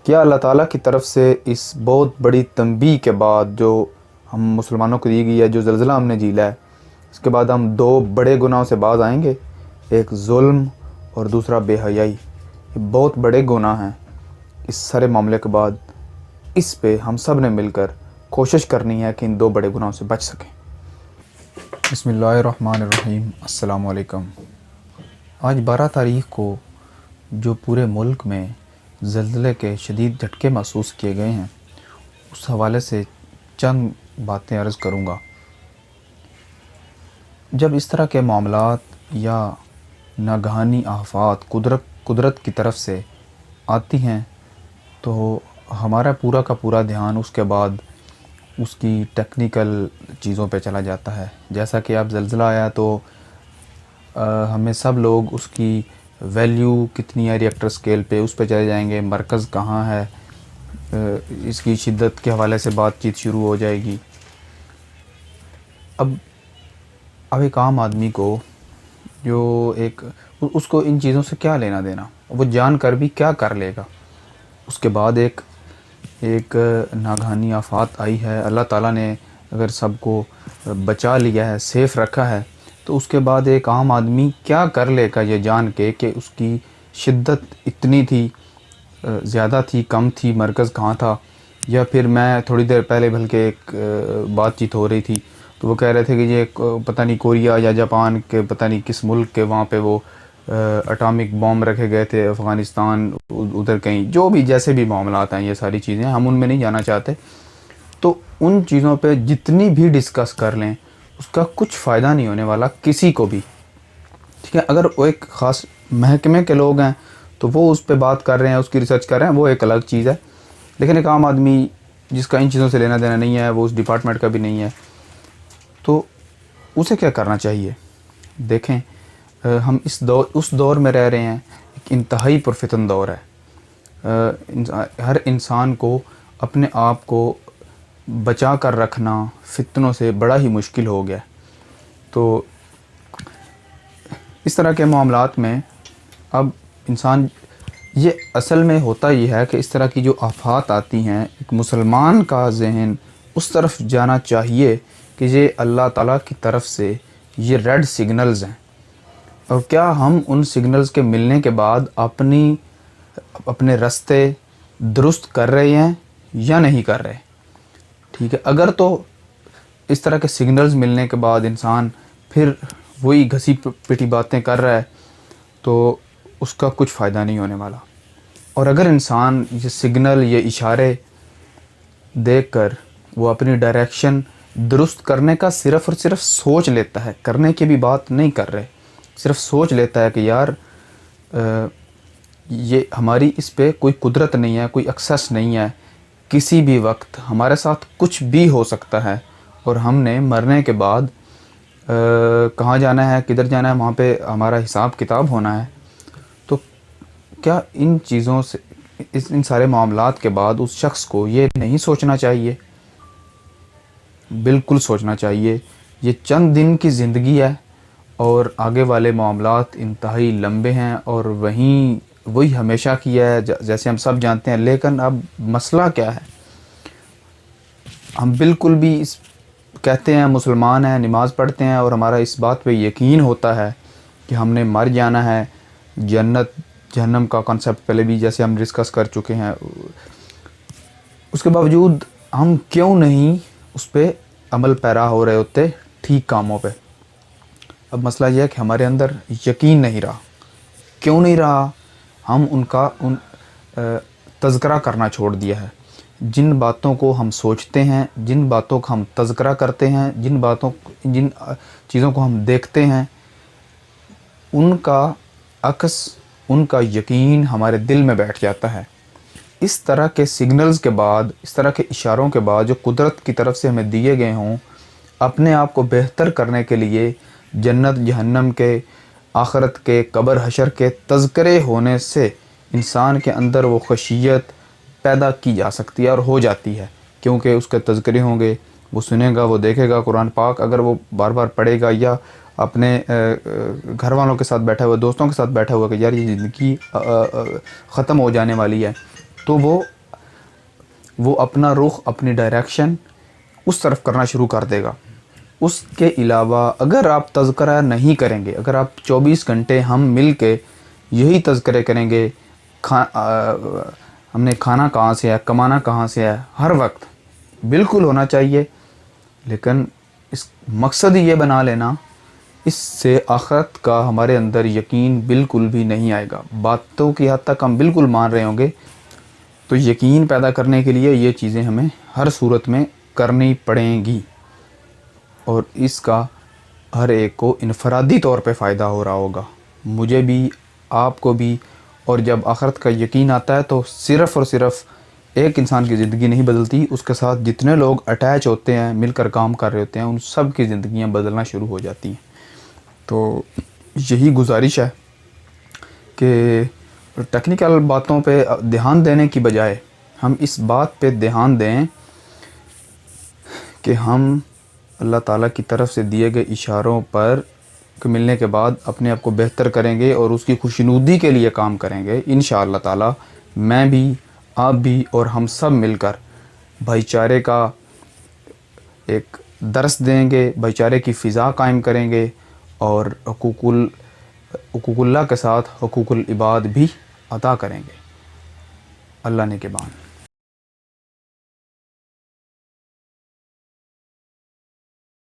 کیا اللہ تعالیٰ کی طرف سے اس بہت بڑی تنبیہ کے بعد جو ہم مسلمانوں کو دی گئی ہے، جو زلزلہ ہم نے جھیلا ہے، اس کے بعد ہم دو بڑے گناہوں سے باز آئیں گے؟ ایک ظلم اور دوسرا بے حیائی۔ یہ بہت بڑے گناہ ہیں۔ اس سارے معاملے کے بعد اس پہ ہم سب نے مل کر کوشش کرنی ہے کہ ان دو بڑے گناہوں سے بچ سکیں۔ بسم اللہ الرحمن الرحیم۔ السلام علیکم۔ آج 12 تاریخ کو جو پورے ملک میں زلزلے کے شدید جھٹکے محسوس کیے گئے ہیں، اس حوالے سے چند باتیں عرض کروں گا۔ جب اس طرح کے معاملات یا ناگہانی آفات قدرت کی طرف سے آتی ہیں تو ہمارا پورا کا پورا دھیان اس کے بعد اس کی ٹیکنیکل چیزوں پہ چلا جاتا ہے۔ جیسا کہ اب زلزلہ آیا تو ہمیں سب لوگ اس کی ویلیو کتنی ہے ریکٹر سکیل پہ، اس پہ چلے جائیں گے، مرکز کہاں ہے، اس کی شدت کے حوالے سے بات چیت شروع ہو جائے گی۔ اب ایک عام آدمی کو جو اس کو ان چیزوں سے کیا لینا دینا، وہ جان کر بھی کیا کر لے گا؟ اس کے بعد ایک ناگہانی آفات آئی ہے، اللہ تعالیٰ نے اگر سب کو بچا لیا ہے، سیف رکھا ہے، تو اس کے بعد ایک عام آدمی کیا کر لے گا یہ جان کے کہ اس کی شدت اتنی تھی، زیادہ تھی، کم تھی، مرکز کہاں تھا؟ یا پھر میں تھوڑی دیر پہلے بلکہ ایک بات چیت ہو رہی تھی تو وہ کہہ رہے تھے کہ یہ پتہ نہیں کوریا یا جاپان کے پتہ نہیں کس ملک کے وہاں پہ وہ اٹامک بام رکھے گئے تھے، افغانستان ادھر کہیں، جو بھی جیسے بھی معاملات ہیں، یہ ساری چیزیں ہم ان میں نہیں جانا چاہتے۔ تو ان چیزوں پہ جتنی بھی ڈسکس کر لیں اس کا کچھ فائدہ نہیں ہونے والا کسی کو بھی، ٹھیک ہے؟ اگر وہ ایک خاص محکمے کے لوگ ہیں تو وہ اس پہ بات کر رہے ہیں، اس کی ریسرچ کر رہے ہیں، وہ ایک الگ چیز ہے۔ لیکن ایک عام آدمی جس کا ان چیزوں سے لینا دینا نہیں ہے، وہ اس ڈپارٹمنٹ کا بھی نہیں ہے، تو اسے کیا کرنا چاہیے؟ دیکھیں، ہم اس دور میں رہ رہے ہیں، ایک انتہائی پرفتن دور ہے۔ ہر انسان کو اپنے آپ کو بچا کر رکھنا فتنوں سے بڑا ہی مشکل ہو گیا۔ تو اس طرح کے معاملات میں اب انسان، یہ اصل میں ہوتا یہ ہے کہ اس طرح کی جو آفات آتی ہیں، ایک مسلمان کا ذہن اس طرف جانا چاہیے کہ یہ اللہ تعالیٰ کی طرف سے یہ ریڈ سگنلز ہیں، اور کیا ہم ان سگنلز کے ملنے کے بعد اپنے راستے درست کر رہے ہیں یا نہیں کر رہے؟ ٹھیک ہے، اگر تو اس طرح کے سگنلز ملنے کے بعد انسان پھر وہی گھسی پٹی باتیں کر رہا ہے تو اس کا کچھ فائدہ نہیں ہونے والا۔ اور اگر انسان یہ سگنل، یہ اشارے دیکھ کر وہ اپنی ڈائریکشن درست کرنے کا صرف اور صرف سوچ لیتا ہے، کرنے کی بھی بات نہیں کر رہے، صرف سوچ لیتا ہے کہ یار یہ ہماری اس پہ کوئی قدرت نہیں ہے، کوئی ایکسیس نہیں ہے، کسی بھی وقت ہمارے ساتھ کچھ بھی ہو سکتا ہے، اور ہم نے مرنے کے بعد کہاں جانا ہے، کدھر جانا ہے، وہاں پہ ہمارا حساب کتاب ہونا ہے۔ تو کیا ان چیزوں سے، ان سارے معاملات کے بعد اس شخص کو یہ نہیں سوچنا چاہیے؟ بالکل سوچنا چاہیے۔ یہ چند دن کی زندگی ہے اور آگے والے معاملات انتہائی لمبے ہیں، اور وہی ہمیشہ کیا ہے جیسے ہم سب جانتے ہیں۔ لیکن اب مسئلہ کیا ہے؟ ہم بالکل بھی کہتے ہیں مسلمان ہیں، نماز پڑھتے ہیں، اور ہمارا اس بات پہ یقین ہوتا ہے کہ ہم نے مر جانا ہے، جنت جہنم کا کنسیپٹ پہلے بھی جیسے ہم ڈسکس کر چکے ہیں، اس کے باوجود ہم کیوں نہیں اس پہ عمل پیرا ہو رہے ہوتے ٹھیک کاموں پہ؟ اب مسئلہ یہ ہے کہ ہمارے اندر یقین نہیں رہا۔ کیوں نہیں رہا؟ ہم ان کا تذکرہ کرنا چھوڑ دیا ہے۔ جن باتوں کو ہم سوچتے ہیں، جن باتوں کا ہم تذکرہ کرتے ہیں، جن چیزوں کو ہم دیکھتے ہیں، ان کا عکس، ان کا یقین ہمارے دل میں بیٹھ جاتا ہے۔ اس طرح کے سگنلز کے بعد، اس طرح کے اشاروں کے بعد جو قدرت کی طرف سے ہمیں دیے گئے ہوں، اپنے آپ کو بہتر کرنے کے لیے جنت جہنم کے، آخرت کے، قبر حشر کے تذکرے ہونے سے انسان کے اندر وہ خشیت پیدا کی جا سکتی ہے اور ہو جاتی ہے، کیونکہ اس کے تذکرے ہوں گے، وہ سنے گا، وہ دیکھے گا قرآن پاک، اگر وہ بار بار پڑھے گا یا اپنے گھر والوں کے ساتھ بیٹھا ہوا، دوستوں کے ساتھ بیٹھا ہوا کہ یار یہ زندگی ختم ہو جانے والی ہے، تو وہ وہ اپنا رخ، اپنی ڈائریکشن اس طرف کرنا شروع کر دے گا۔ اس کے علاوہ اگر آپ تذکرہ نہیں کریں گے، اگر آپ 24 گھنٹے ہم مل کے یہی تذکرے کریں گے، ہم نے کھانا کہاں سے ہے، کمانا کہاں سے ہے، ہر وقت بالکل ہونا چاہیے، لیکن اس مقصد یہ بنا لینا، اس سے آخرت کا ہمارے اندر یقین بالکل بھی نہیں آئے گا۔ باتوں کی حد تک ہم بالکل مان رہے ہوں گے، تو یقین پیدا کرنے کے لیے یہ چیزیں ہمیں ہر صورت میں کرنی پڑیں گی، اور اس کا ہر ایک کو انفرادی طور پہ فائدہ ہو رہا ہوگا، مجھے بھی، آپ کو بھی۔ اور جب آخرت کا یقین آتا ہے تو صرف اور صرف ایک انسان کی زندگی نہیں بدلتی، اس کے ساتھ جتنے لوگ اٹیچ ہوتے ہیں، مل کر کام کر رہے ہوتے ہیں، ان سب کی زندگیاں بدلنا شروع ہو جاتی ہیں۔ تو یہی گزارش ہے کہ ٹیکنیکل باتوں پہ دھیان دینے کی بجائے ہم اس بات پہ دھیان دیں کہ ہم اللہ تعالیٰ کی طرف سے دیے گئے اشاروں پر ملنے کے بعد اپنے آپ کو بہتر کریں گے اور اس کی خوشنودی کے لیے کام کریں گے۔ انشاءاللہ تعالیٰ میں بھی، آپ بھی، اور ہم سب مل کر بھائی چارے کا ایک درس دیں گے، بھائی چارے کی فضا قائم کریں گے، اور حقوق اللہ کے ساتھ حقوق العباد بھی ادا کریں گے۔ اللہ نے کے بان۔